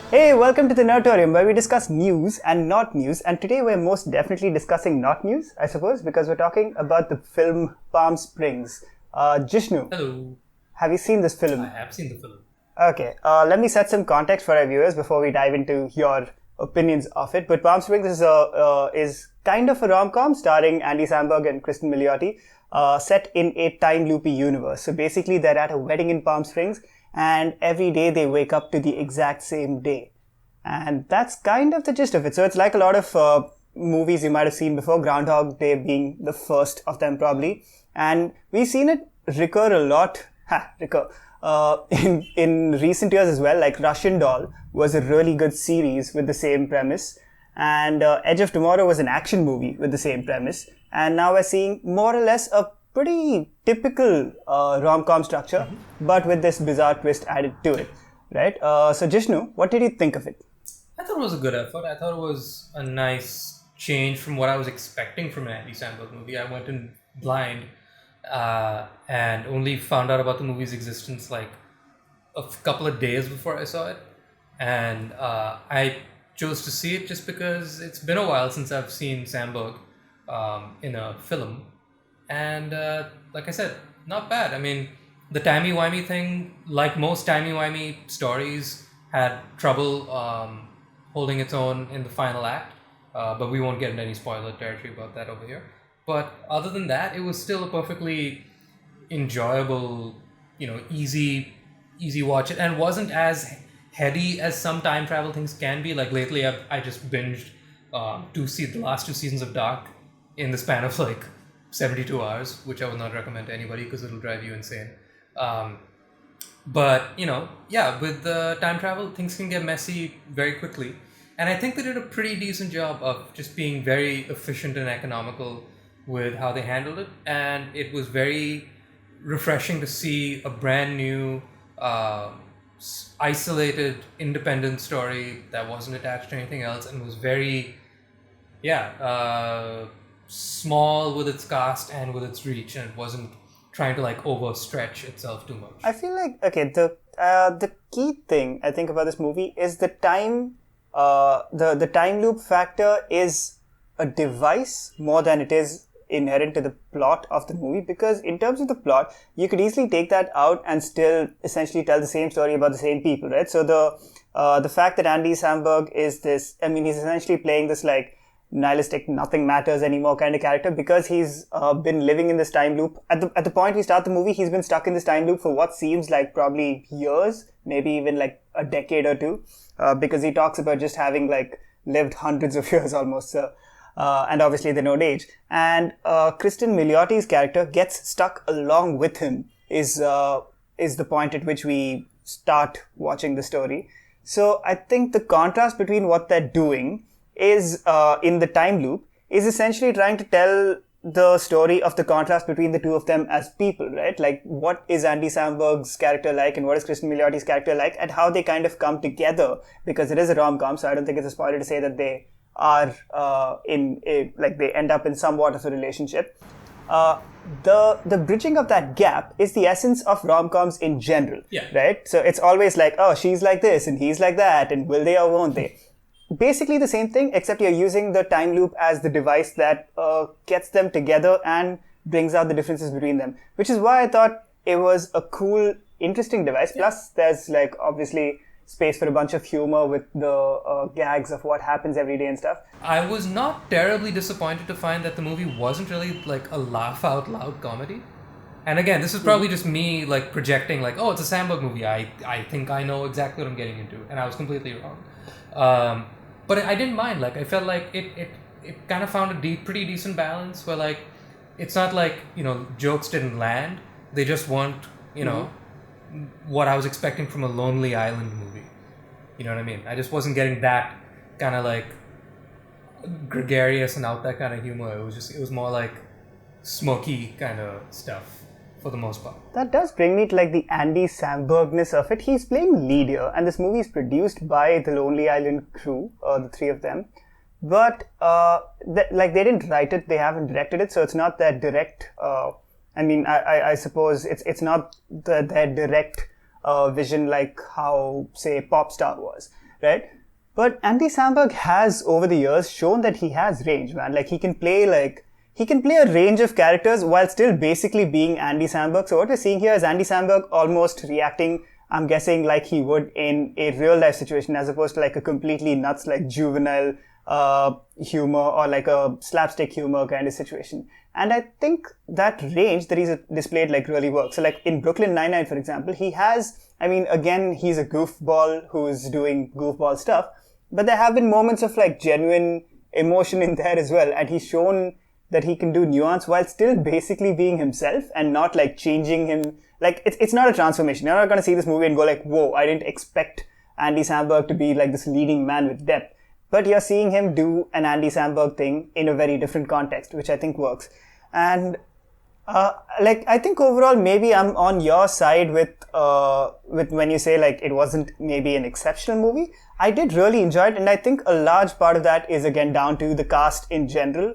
Hey, welcome to the Nerditorium, where we discuss news and not news. And today we're most definitely discussing not news, I suppose, because we're talking about the film Palm Springs. Jishnu, Hello. have you seen this film? I have seen the film. Okay, let me set some context for our viewers before we dive into your opinions of it. But Palm Springs is kind of a rom-com starring Andy Samberg and Cristin Millioti, set in a time loopy universe. So basically, they're at a wedding in Palm Springs, and every day they wake up to the exact same day. And that's kind of the gist of it. So it's like a lot of movies you might have seen before, Groundhog Day being the first of them probably. And we've seen it recur a lot, in recent years as well. Like Russian Doll was a really good series with the same premise. And Edge of Tomorrow was an action movie with the same premise. And now we're seeing more or less a pretty typical rom-com structure, but with this bizarre twist added to it, right? So Jishnu, what did you think of it? I thought it was a good effort. I thought it was a nice change from what I was expecting from an Andy Samberg movie. I went in blind and only found out about the movie's existence like a couple of days before I saw it. And I chose to see it just because it's been a while since I've seen Samberg in a film. And like I said, not bad. I mean, the Timey Wimey thing, like most Timey Wimey stories, had trouble holding its own in the final act. But we won't get into any spoiler territory about that over here. But other than that, it was still a perfectly enjoyable, easy watch. It and wasn't as heady as some time travel things can be. Like lately, I just binged the last two seasons of Dark in the span of like 72 hours, which I would not recommend to anybody because it'll drive you insane. But with the time travel, things can get messy very quickly. And I think they did a pretty decent job of just being very efficient and economical with how they handled it. And it was very refreshing to see a brand new, isolated, independent story that wasn't attached to anything else and was very, small with its cast and with its reach, and it wasn't trying to like overstretch itself too much. I feel like the key thing I think about this movie is the time the time loop factor is a device more than it is inherent to the plot of the movie, because in terms of the plot you could easily take that out and still essentially tell the same story about the same people, right? So the fact that Andy Samberg is this, I mean, he's essentially playing this like nihilistic nothing matters anymore kind of character because he's been living in this time loop. At the point we start the movie, he's been stuck in this time loop for what seems like probably years, maybe even like a decade or two, because he talks about just having like lived hundreds of years almost. And obviously they don't age. And Cristin Millioti's character gets stuck along with him is the point at which we start watching the story. So I think the contrast between what they're doing is in the time loop is essentially trying to tell the story of the contrast between the two of them as people, right? Like, what is Andy Samberg's character like and what is Cristin Millioti's character like, and how they kind of come together, because it is a rom-com, so I don't think it's a spoiler to say that they are they end up in somewhat of a relationship. The bridging of that gap is the essence of rom-coms in general, right? So it's always like, oh, she's like this and he's like that, and will they or won't they? Basically the same thing, except you're using the time loop as the device that gets them together and brings out the differences between them, which is why I thought it was a cool, interesting device. Plus, there's like obviously space for a bunch of humor with the gags of what happens every day and stuff. I was not terribly disappointed to find that the movie wasn't really like a laugh out loud comedy. And again, this is probably just me like projecting like, oh, it's a Samberg movie. I think I know exactly what I'm getting into, and I was completely wrong. But I didn't mind. Like, I felt like it kind of found a pretty decent balance where, like, it's not like, jokes didn't land. They just weren't, what I was expecting from a Lonely Island movie. You know what I mean? I just wasn't getting that kind of, like, gregarious and out there kind of humor. It was more like smoky kind of stuff for the most part. That does bring me to like the Andy Sambergness of it. He's playing lead here, and this movie is produced by the Lonely Island crew, the three of them. But they didn't write it, they haven't directed it, so it's not their direct. I suppose it's not their direct vision like how say Popstar was. right? But Andy Samberg has, over the years, shown that he has range, man. Like, he can play a range of characters while still basically being Andy Samberg. So what we're seeing here is Andy Samberg almost reacting, I'm guessing, like he would in a real life situation, as opposed to like a completely nuts, like juvenile humor or like a slapstick humor kind of situation. And I think that range that he's displayed like really works. So like in Brooklyn Nine-Nine, for example, he has, I mean, again, he's a goofball who's doing goofball stuff, but there have been moments of like genuine emotion in there as well. And he's shown that he can do nuance while still basically being himself and not like changing him. Like it's not a transformation. You're not going to see this movie and go like, whoa, I didn't expect Andy Samberg to be like this leading man with depth. But you're seeing him do an Andy Samberg thing in a very different context, which I think works. And like I think overall maybe I'm on your side with when you say like it wasn't maybe an exceptional movie. I did really enjoy it, and I think a large part of that is again down to the cast in general.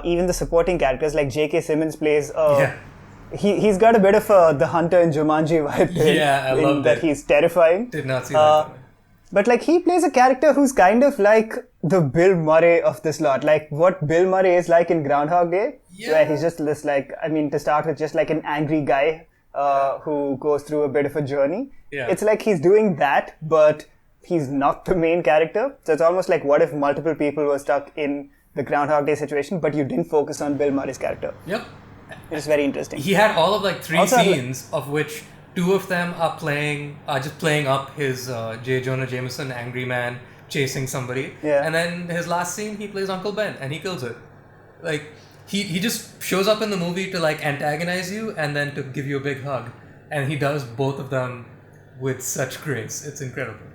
Even the supporting characters, like J.K. Simmons plays. He's got a bit of the Hunter in Jumanji vibe to him. Yeah, I love that. He's terrifying. Did not see that coming. But like he plays a character who's kind of like the Bill Murray of this lot. Like what Bill Murray is like in Groundhog Day. Yeah. Where he's just this like, I mean, to start with, just like an angry guy who goes through a bit of a journey. Yeah. It's like he's doing that, but he's not the main character. So it's almost like what if multiple people were stuck in the Groundhog Day situation, but you didn't focus on Bill Murray's character. Yep. It's very interesting. He had all of like three scenes, of which two of them are just playing up his J. Jonah Jameson angry man chasing somebody. Yeah. And then his last scene, he plays Uncle Ben and he kills it. Like he just shows up in the movie to like antagonize you and then to give you a big hug. And he does both of them with such grace. It's incredible.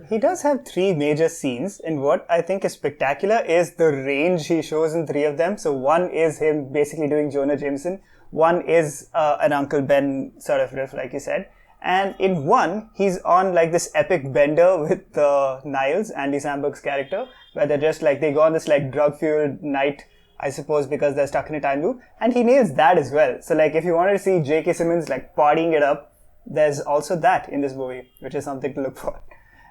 He does have three major scenes, and what I think is spectacular is the range he shows in three of them. So one is him basically doing Jonah Jameson, one is an Uncle Ben sort of riff, like you said, and in one, he's on like this epic bender with Niles, Andy Samberg's character, where they're just like, they go on this like drug-fueled night, I suppose because they're stuck in a time loop, and he nails that as well. So like if you wanted to see J.K. Simmons like partying it up, there's also that in this movie, which is something to look for.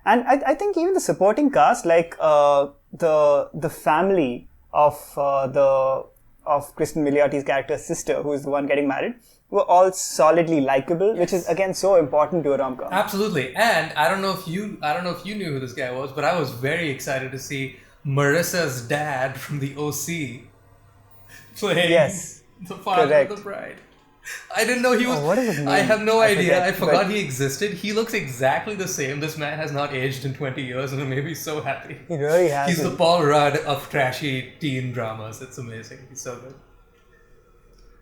And I think even the supporting cast, like the family of Cristin Millioti's character's sister, who is the one getting married, were all solidly likable, which is again so important to a rom-com. Absolutely, and I don't know if you knew who this guy was, but I was very excited to see Marissa's dad from the OC playing the father of the bride. I didn't know he was. What is his name? I have no idea. I forgot he existed. He looks exactly the same. This man has not aged in 20 years and it made me so happy. He really has. He's the Paul Rudd of trashy teen dramas. It's amazing. He's so good.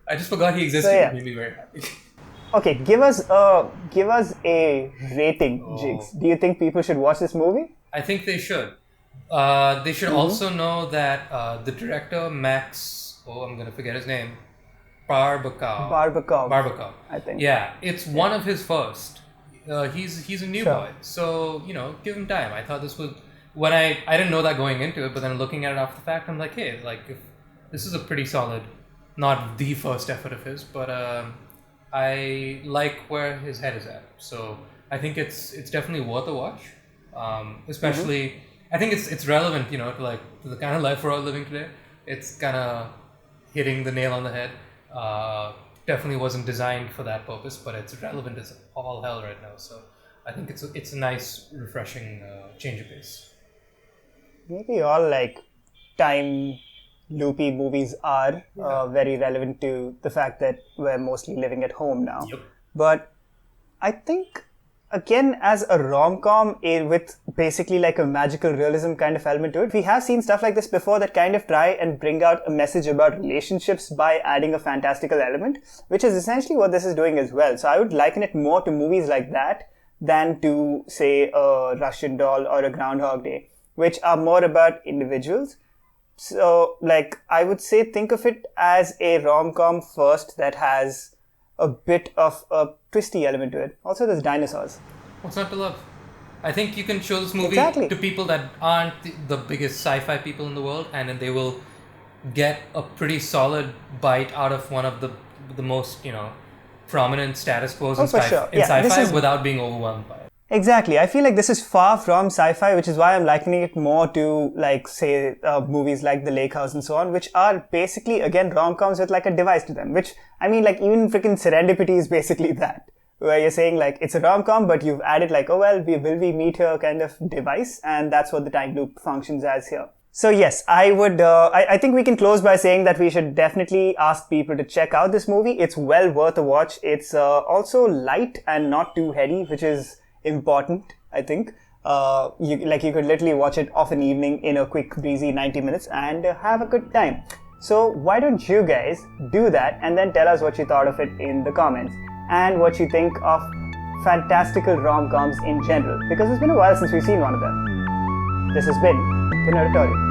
I just forgot he existed. It made me very happy. Okay, give us a rating, Jigs. Do you think people should watch this movie? I think they should. They should also know that the director, Max... Oh, I'm going to forget his name. Barbakov, I think. Yeah, it's one of his first. He's a new boy, so give him time. I thought this was when I didn't know that going into it, but then looking at it after the fact, I'm like, hey, like if this is a pretty solid, not the first effort of his, but I like where his head is at. So I think it's definitely worth a watch. Especially, I think it's relevant, to the kind of life we're all living today. It's kind of hitting the nail on the head. Definitely wasn't designed for that purpose, but it's relevant as all hell right now. So I think it's a nice, refreshing change of pace. Maybe all like time loopy movies are very relevant to the fact that we're mostly living at home now. Yep. But I think again, as a rom-com with basically like a magical realism kind of element to it, we have seen stuff like this before that kind of try and bring out a message about relationships by adding a fantastical element, which is essentially what this is doing as well. So I would liken it more to movies like that than to, say, a Russian Doll or a Groundhog Day, which are more about individuals. So, like, I would say think of it as a rom-com first that has a bit of a twisty element to it. Also, there's dinosaurs. What's not to love? I think you can show this movie to people that aren't the biggest sci-fi people in the world, and then they will get a pretty solid bite out of one of the most, prominent status quos in sci-fi without being overwhelmed by it. Exactly. I feel like this is far from sci-fi, which is why I'm likening it more to, like, say, movies like The Lake House and so on, which are basically, again, rom-coms with, like, a device to them. Which, I mean, like, even freaking Serendipity is basically that. Where you're saying, like, it's a rom-com, but you've added, like, oh, well, will we meet here kind of device, and that's what the time loop functions as here. So yes, I would, I think we can close by saying that we should definitely ask people to check out this movie. It's well worth a watch. It's also light and not too heady, which is important, I think. You could literally watch it off an evening in a quick, breezy 90 minutes and have a good time. So why don't you guys do that and then tell us what you thought of it in the comments and what you think of fantastical rom-coms in general, because it's been a while since we've seen one of them. This has been the Nerditorium.